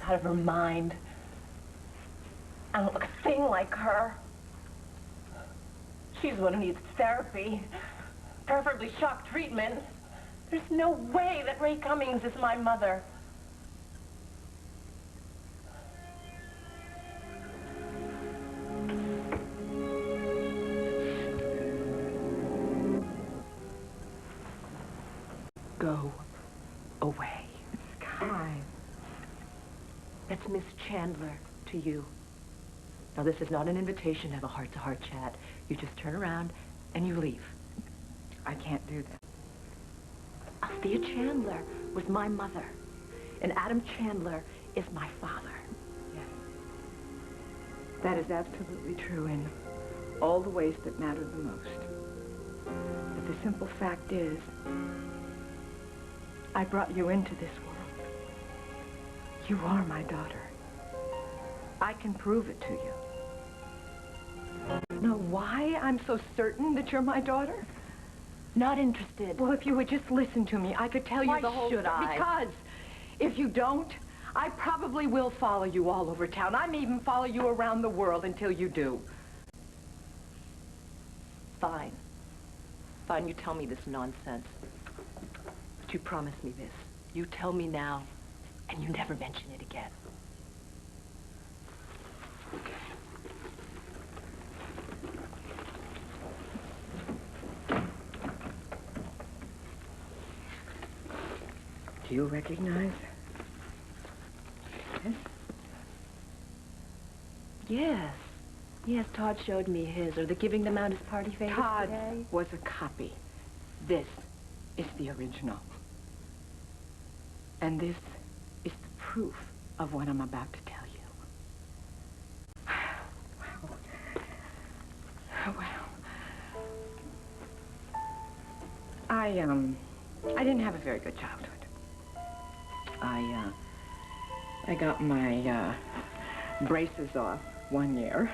out of her mind. I don't look a thing like her. She's the one who needs therapy, preferably shock treatment. There's no way that Rae Cummings is my mother. Go away. Skye. That's Miss Chandler to you. Now, this is not an invitation to have a heart-to-heart chat. You just turn around and you leave. I can't do that. Althea Chandler was my mother, and Adam Chandler is my father. Yes. That is absolutely true in all the ways that matter the most. But the simple fact is, I brought you into this world. You are my daughter. I can prove it to you. Know why I'm so certain that you're my daughter? Not interested. Well, if you would just listen to me, I could tell you the whole... Why should I? Because if you don't, I probably will follow you all over town. I may even follow you around the world until you do. Fine. Fine, you tell me this nonsense. But you promise me this. You tell me now, and you never mention it again. Do you recognize this? Yes. Yes, Todd showed me his. Are they giving them out as party favors Todd today? was a copy. This is the original. And this is the proof of what I'm about to tell you. Well, I didn't have a very good childhood. I got my braces off one year,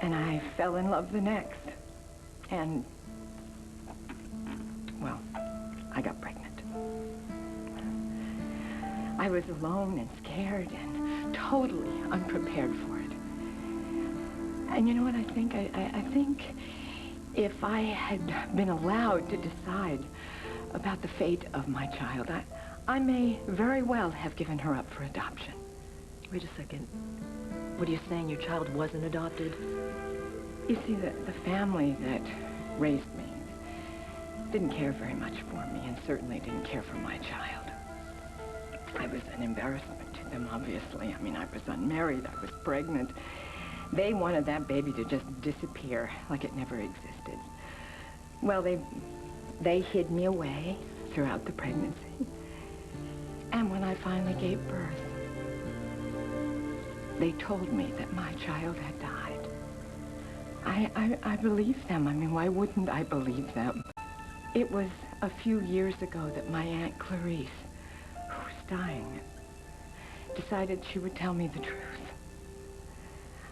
and I fell in love the next. And, well, I got pregnant. I was alone and scared and totally unprepared for it. And you know what I think? I think if I had been allowed to decide about the fate of my child, I may very well have given her up for adoption. Wait a second. What are you saying? Your child wasn't adopted? You see, the family that raised me didn't care very much for me, and certainly didn't care for my child. I was an embarrassment to them, obviously. I mean, I was unmarried, I was pregnant. They wanted that baby to just disappear like it never existed. Well, they hid me away throughout the pregnancy. And when I finally gave birth, they told me that my child had died. I believed them. I mean, why wouldn't I believe them? It was a few years ago that my Aunt Clarice, who was dying, decided she would tell me the truth.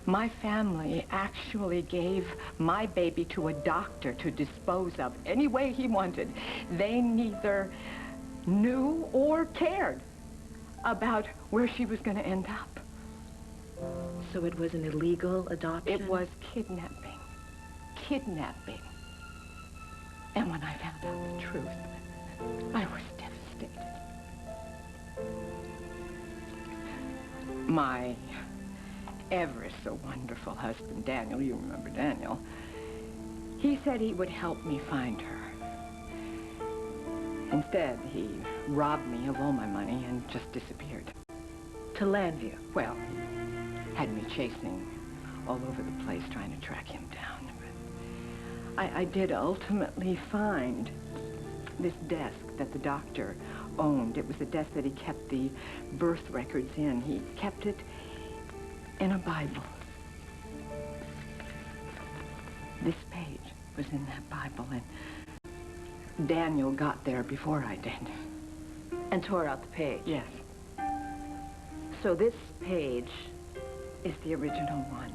My family actually gave my baby to a doctor to dispose of any way he wanted. They neither knew or cared about where she was going to end up. So it was an illegal adoption? It was kidnapping. Kidnapping. And when I found out the truth, I was devastated. My ever so wonderful husband, Daniel, you remember Daniel, he said he would help me find her. Instead, he robbed me of all my money and just disappeared. To Landview? Well, had me chasing all over the place trying to track him down. But I did ultimately find this desk that the doctor owned. It was a desk that he kept the birth records in. He kept it in a Bible. This page was in that Bible, and Daniel got there before I did. And tore out the page? Yes. So this page is the original one.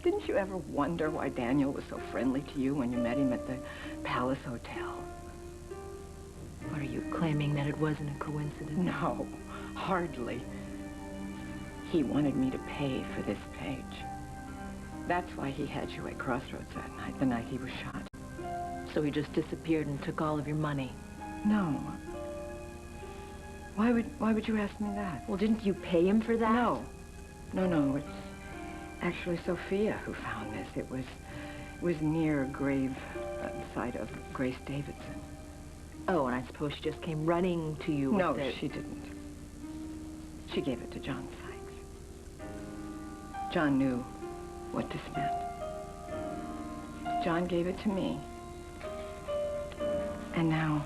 Didn't you ever wonder why Daniel was so friendly to you when you met him at the Palace Hotel? What, are you claiming that it wasn't a coincidence? No, hardly. He wanted me to pay for this page. That's why he had you at Crossroads that night, the night he was shot. So he just disappeared and took all of your money? No. Why would you ask me that? Well, didn't you pay him for that? No. No, it's actually Sophia who found this. It was near a grave site of Grace Davidson. Oh, and I suppose she just came running to you with No, it. she didn't. She gave it to John Sykes. John knew what this meant. John gave it to me. And now,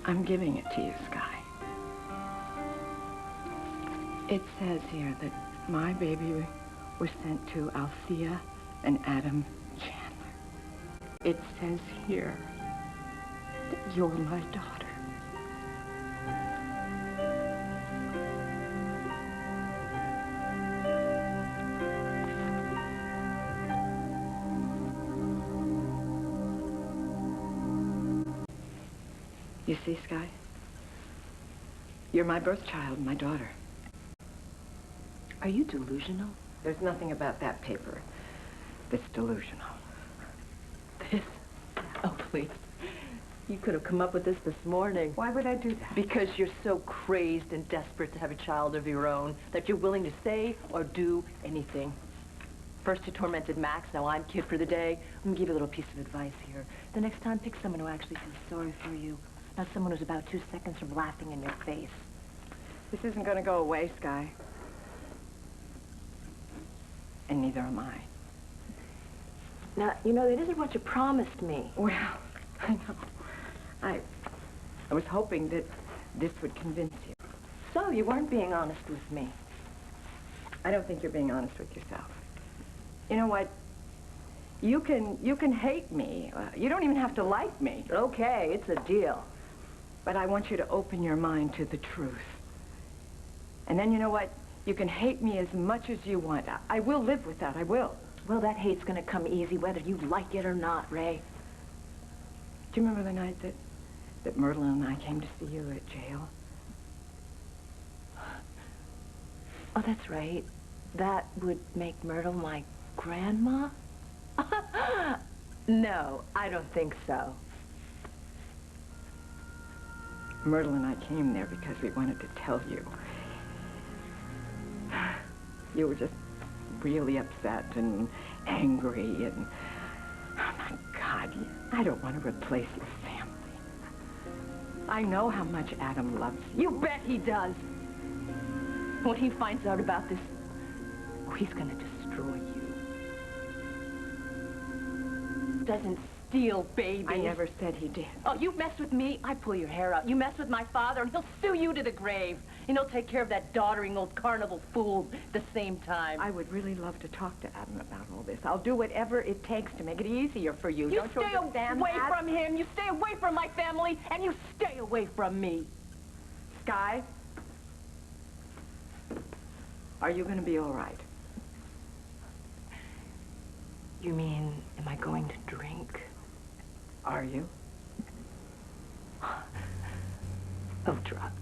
I'm giving it to you, Skye. It says here that my baby was sent to Althea and Adam Chandler. It says here that you're my daughter. You see, Skye? You're my birth child, my daughter. Are you delusional? There's nothing about that paper that's delusional. This? Oh, please. You could have come up with this morning. Why would I do that? Because you're so crazed and desperate to have a child of your own that you're willing to say or do anything. First you tormented Max, now I'm kid for the day. I'm gonna give you a little piece of advice here. The next time, pick someone who actually feels sorry for you, not someone who's about 2 seconds from laughing in your face. This isn't going to go away, Skye. And neither am I. Now, you know, that isn't what you promised me. Well, I know. I was hoping that this would convince you. So, you weren't being honest with me. I don't think you're being honest with yourself. You know what? You can hate me. You don't even have to like me. Okay, it's a deal. But I want you to open your mind to the truth. And then, you know what? You can hate me as much as you want. I will live with that. I will. Well, that hate's gonna come easy whether you like it or not, Rae. Do you remember the night that Myrtle and I came to see you at jail? Oh, that's right. That would make Myrtle my grandma? No, I don't think so. Myrtle and I came there because we wanted to tell you. You were just really upset and angry and... Oh, my God, I don't want to replace your family. I know how much Adam loves you. You bet he does. When he finds out about this, he's gonna destroy you. Doesn't steal babies. I never said he did. Oh, you mess with me, I pull your hair out. You mess with my father, and he'll sue you to the grave. And he'll take care of that doddering old carnival fool at the same time. I would really love to talk to Adam about all this. I'll do whatever it takes to make it easier for you. You Don't stay you understand away that? from him. You stay away from my family, and you stay away from me. Skye? Are you going to be all right? You mean, am I going to drink? Are you? Oh, drugs.